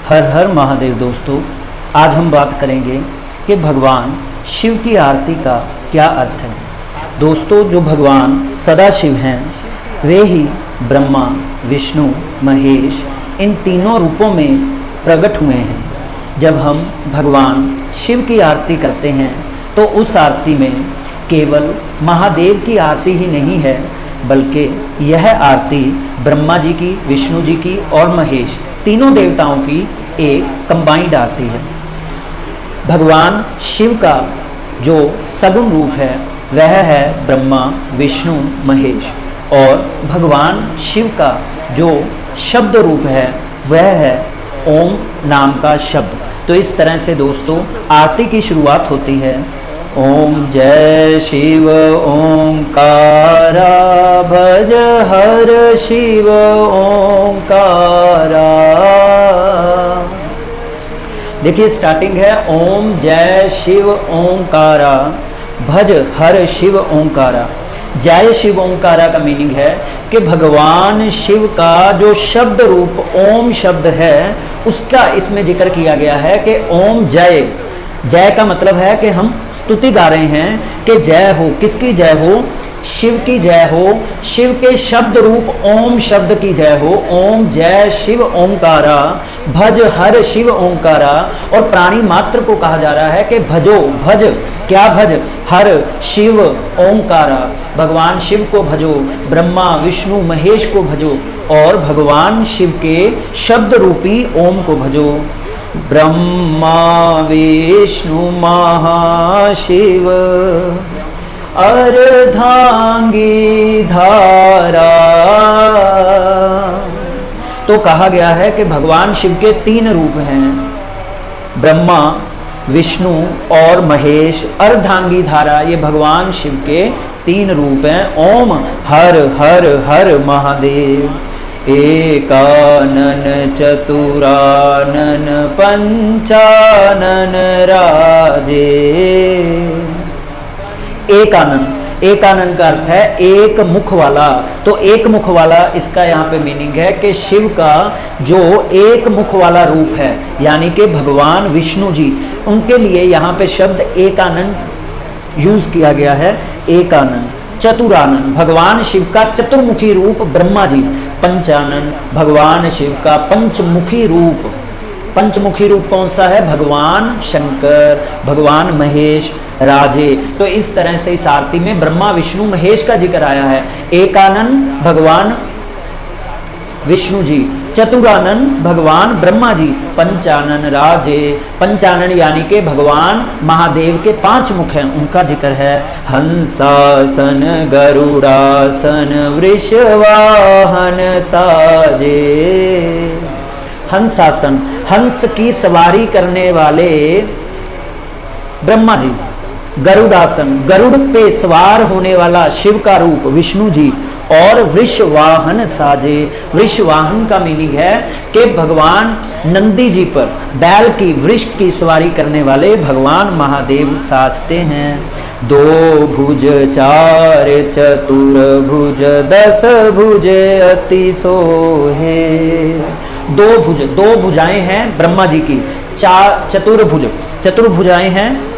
हर हर महादेव। दोस्तों, आज हम बात करेंगे कि भगवान शिव की आरती का क्या अर्थ है। दोस्तों, जो भगवान सदाशिव हैं वे ही ब्रह्मा, विष्णु, महेश इन तीनों रूपों में प्रकट हुए हैं। जब हम भगवान शिव की आरती करते हैं तो उस आरती में केवल महादेव की आरती ही नहीं है, बल्कि यह आरती ब्रह्मा जी की, विष्णु जी की और महेश तीनों देवताओं की एक कंबाइंड आरती है। भगवान शिव का जो सगुण रूप है वह है ब्रह्मा, विष्णु, महेश, और भगवान शिव का जो शब्द रूप है वह है ओम नाम का शब्द। तो इस तरह से दोस्तों आरती की शुरुआत होती है। ओम जय शिव ओंकारा, भज हर शिव ओंकारा। देखिए स्टार्टिंग है ओम जय शिव ओंकारा, भज हर शिव ओंकारा। जय शिव ओंकारा का मीनिंग है कि भगवान शिव का जो शब्द रूप ओम शब्द है उसका इसमें जिक्र किया गया है कि ओम जय। जय का मतलब है कि हम स्तुति गा रहे हैं कि जय हो, किसकी जय हो? शिव की जय हो, शिव के शब्द रूप ओम शब्द की जय हो। ओम जय शिव ओंकारा, भज हर शिव ओंकारा। और प्राणी मात्र को कहा जा रहा है कि भजो, भज क्या भज? हर शिव ओंकारा, भगवान शिव को भजो, ब्रह्मा विष्णु महेश को भजो और भगवान शिव के शब्द रूपी ओम को भजो। ब्रह्मा विष्णु महाशिव अर्धांगी धारा। तो कहा गया है कि भगवान शिव के तीन रूप हैं, ब्रह्मा, विष्णु और महेश। अर्धांगी धारा ये भगवान शिव के तीन रूप हैं। ओम हर हर हर महादेव, एकानन चतुरानन पंचानन राजे। एक आनंद, एक आनंद का अर्थ है एक मुख वाला। तो एक मुख वाला इसका यहाँ पे मीनिंग है कि शिव का जो एक मुख वाला रूप है, यानी कि भगवान विष्णु जी, उनके लिए यहाँ पे शब्द एक आनंद यूज किया गया है। एक आनंद, चतुरानन भगवान शिव का चतुर्मुखी रूप ब्रह्मा जी। पंचानन भगवान शिव का पंचमुखी रूप। पंचमुखी रूप कौन सा है? भगवान शंकर, भगवान महेश, राजे। तो इस तरह से इस आरती में ब्रह्मा विष्णु महेश का जिक्र आया है। एकानंद भगवान विष्णु जी, चतुरानन भगवान ब्रह्मा जी, पंचानन राजे। पंचानन यानी कि भगवान महादेव के पांच मुख हैं, उनका जिक्र है। हंसासन गरुड़ासन वृषवाहन साजे। हंसासन, हंस की सवारी करने वाले ब्रह्मा जी। गरुड़ासन, गरुड़ पे सवार होने वाला शिव का रूप विष्णु जी। और वृषवाहन साजे, वृषवाहन का मीनिंग है कि भगवान नंदी जी पर बैल की, वृष की सवारी करने वाले भगवान महादेव साजते हैं। दो भुज चार चतुर्भुज, दस भुज अति सोहे। दो भुज, दो भुजाएं हैं ब्रह्मा जी की, चार चतुर्भुज, चतुर्भुजाएं हैं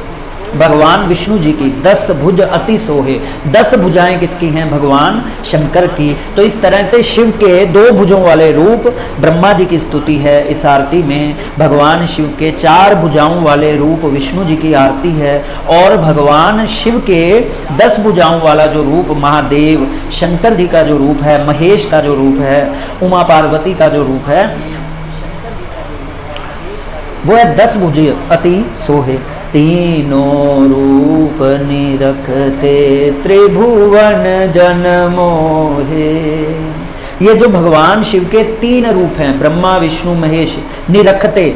भगवान विष्णु जी की, 10 भुज अति सोहे। 10 भुजाएं किसकी हैं? भगवान शंकर की। तो इस तरह से शिव के दो भुजों वाले रूप ब्रह्मा जी की स्तुति है इस आरती में। भगवान शिव के 4 भुजाओं वाले रूप विष्णु जी की आरती है। और भगवान शिव के 10 भुजाओं वाला जो रूप महादेव शंकर जी का जो रूप है, महेश का जो रूप है, उमा पार्वती का जो रूप है, वो है 10 भुज अति सोहे। तीनों रूप निरखते त्रिभुवन जन मोहे। ये जो भगवान शिव के 3 रूप हैं, ब्रह्मा विष्णु महेश, निरखते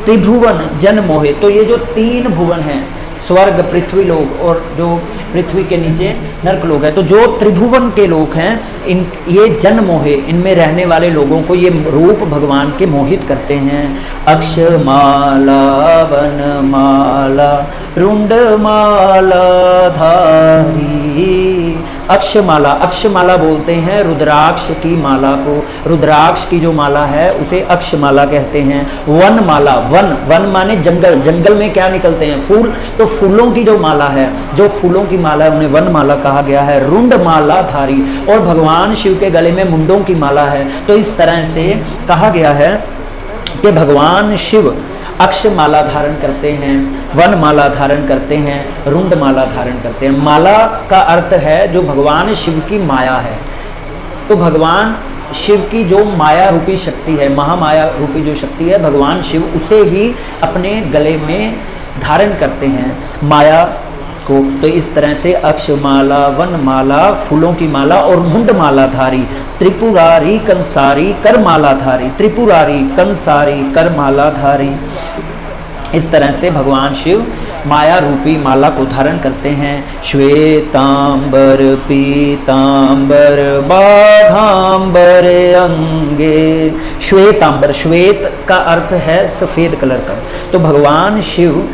त्रिभुवन जन मोहे। तो ये जो 3 भुवन हैं, स्वर्ग, पृथ्वी लोक और जो पृथ्वी के नीचे नरक लोक है, तो जो त्रिभुवन के लोक हैं, इन ये जन मोहे, इनमें रहने वाले लोगों को ये रूप भगवान के मोहित करते हैं। अक्षमाला वनमाला रुंडमाला धारी, अक्षमाला, अक्षमाला बोलते हैं रुद्राक्ष की माला को, रुद्राक्ष की जो माला है उसे अक्षमाला कहते हैं। वनमाला, वन, वन माने जंगल, जंगल में क्या निकलते हैं, फूल, तो फूलों की जो माला है, जो फूलों की माला है उन्हें वनमाला कहा गया है। रुंडमाला धारी, और भगवान शिव के गले में मुंडों की माला है। तो इस तरह से कहा गया है कि भगवान शिव अक्षमाला धारण करते हैं, वनमाला धारण करते हैं, रुंडमाला धारण करते हैं। माला का अर्थ है जो भगवान शिव की माया है। तो भगवान शिव की जो माया रूपी शक्ति है, महामाया रूपी जो शक्ति है, भगवान शिव उसे ही अपने गले में धारण करते हैं, माया को। तो इस तरह से अक्षमाला, वनमाला, फूलों की माला और मुंडमाला धारी, त्रिपुरारी कंसारी करमाला धारी, त्रिपुरारी कंसारी करमाला धारी। इस तरह से भगवान शिव माया रूपी माला को धारण करते हैं। श्वेतांबर पीतांबर बाधांबर अंगे, श्वेतांबर, श्वेत का अर्थ है सफेद कलर का। तो भगवान शिव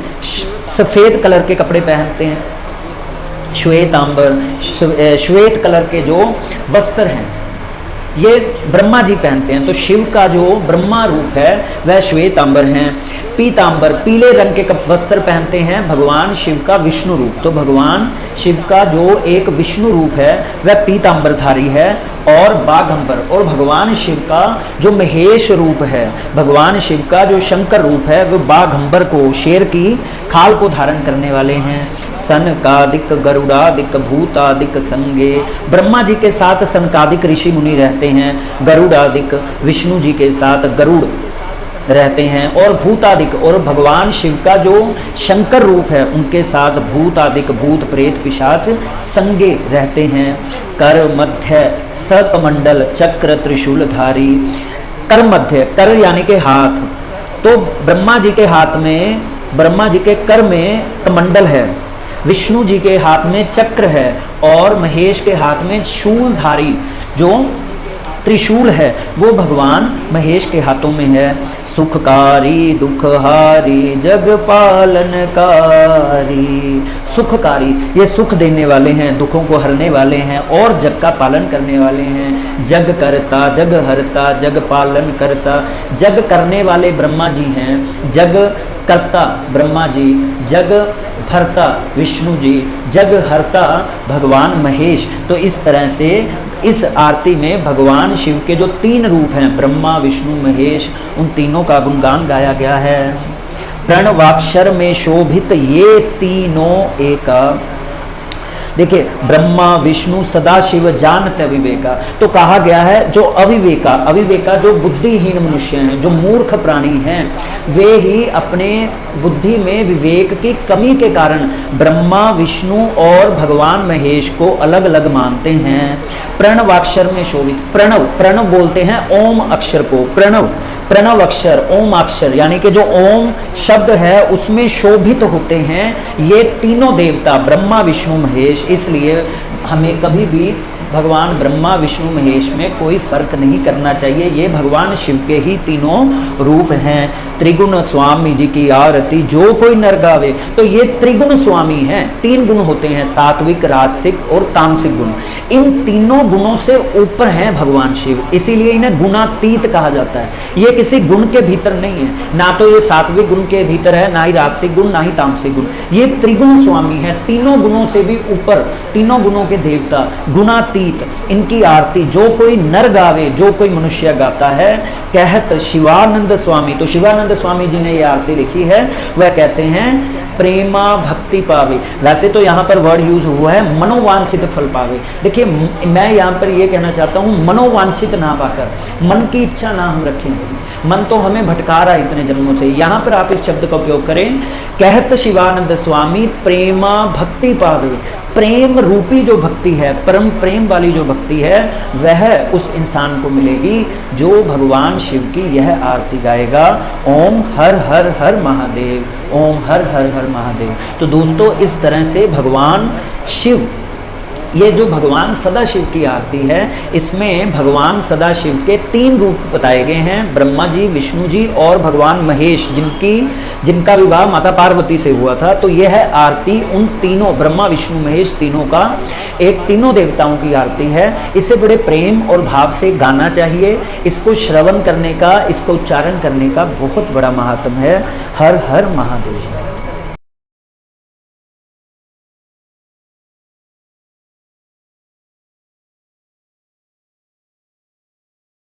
सफेद कलर के कपड़े पहनते हैं। श्वेतांबर, श्वेत कलर के जो वस्त्र हैं ये ब्रह्मा जी पहनते हैं। तो शिव का जो ब्रह्मा रूप है वह श्वेतांबर हैं। पीतांबर, पीले रंग के वस्त्र पहनते हैं भगवान शिव का विष्णु रूप। तो भगवान शिव का जो एक विष्णु रूप है वह पीतांबरधारी है। और बाघंबर, और भगवान शिव का जो महेश रूप है, भगवान शिव का जो शंकर रूप है वह बाघंबर को, शेर की खाल को धारण करने वाले हैं। सनकादिक गरुड़ादिक भूतादिक संगे, ब्रह्मा जी के साथ सनकादिक ऋषि मुनि रहते हैं, गरुड़ादिक विष्णु जी के साथ गरुड़ रहते हैं, और भूतादिक, और भगवान शिव का जो शंकर रूप है उनके साथ भूतादिक, भूत प्रेत पिशाच संगे रहते हैं। कर मध्य सर्पमंडल चक्र त्रिशूल धारी, कर मध्य, कर यानी के हाथ, तो ब्रह्मा जी के हाथ में, ब्रह्मा जी के कर में कमंडल है, विष्णु जी के हाथ में चक्र है, और महेश के हाथ में शूलधारी जो त्रिशूल है वो भगवान महेश के हाथों में है। सुखकारी दुखहारी जग पालनकारी, सुखकारी, ये सुख देने वाले हैं, दुखों को हरने वाले हैं, और जग का पालन करने वाले हैं। जग करता जग हरता जग पालन करता, जग करने वाले ब्रह्मा जी हैं, जग करता ब्रह्मा जी, जग भरता विष्णु जी, जग हरता भगवान महेश। तो इस तरह से इस आरती में भगवान शिव के जो तीन रूप हैं, ब्रह्मा विष्णु महेश, उन तीनों का गुणगान गाया गया है। प्रणवाक्षर में शोभित ये तीनों एका, देखिए ब्रह्मा विष्णु सदाशिव जानत अविवेका। तो कहा गया है जो अविवेका, अविवेका जो बुद्धिहीन मनुष्य हैं, जो मूर्ख प्राणी हैं, वे ही अपने बुद्धि में विवेक की कमी के कारण ब्रह्मा विष्णु और भगवान महेश को अलग अलग मानते हैं। प्रणवाक्षर में शोभित, प्रणव, प्रणव बोलते हैं ओम अक्षर को, प्रणव, प्रणव अक्षर, ओम अक्षर, यानी कि जो ओम शब्द है उसमें शोभित होते हैं ये तीनों देवता, ब्रह्मा विष्णु महेश। इसलिए हमें कभी भी भगवान ब्रह्मा विष्णु महेश में कोई फर्क नहीं करना चाहिए, ये भगवान शिव के ही तीनों रूप हैं। त्रिगुण स्वामी जी की आरती जो कोई नर गावे, तो ये त्रिगुण स्वामी हैं, तीन गुण होते हैं, सात्विक राजसिक और तामसिक गुण। इन तीनों गुणों से ऊपर हैं भगवान शिव, इसीलिए इन्हें गुणातीत कहा जाता है। ये किसी गुण के भीतर नहीं है, ना तो ये सात्विक गुण के भीतर है, ना ही राजसिक गुण, ना ही तामसिक गुण, ये त्रिगुण स्वामी है, तीनों गुणों से भी ऊपर, तीनों गुणों के देवता, गुणातीत। इनकी आरती जो कोई नर गावे, जो कोई मनुष्य गाता है, कहत शिवानंद स्वामी, तो शिवानंद स्वामी जी ने ये आरती लिखी है, वह कहते हैं प्रेमा भक्ति पावे। वैसे तो यहाँ पर वर्ड यूज हुआ है मनोवांछित फल पावे। देखिए मैं यहाँ पर ये कहना चाहता हूँ मनोवांछित ना पाकर, मन की इच्छा ना हम रखें, मन तो हमें भटका रहा है इतने जन्मों से। यहाँ पर आप इस शब्द का उपयोग करें, कहत शिवानंद स्वामी प्रेमा भक्ति पावे। प्रेम रूपी जो भक्ति है, परम प्रेम वाली जो भक्ति है, वह उस इंसान को मिलेगी जो भगवान शिव की यह आरती गाएगा। ओम हर हर हर महादेव, ओम हर हर हर महादेव। तो दोस्तों इस तरह से भगवान शिव ये जो भगवान सदाशिव की आरती है, इसमें भगवान सदाशिव के 3 रूप बताए गए हैं, ब्रह्मा जी, विष्णु जी और भगवान महेश, जिनका विवाह माता पार्वती से हुआ था। तो यह है आरती उन तीनों, ब्रह्मा विष्णु महेश तीनों का, एक तीनों देवताओं की आरती है। इसे बड़े प्रेम और भाव से गाना चाहिए। इसको श्रवण करने का, इसको उच्चारण करने का बहुत बड़ा महात्म है। हर हर महादेव।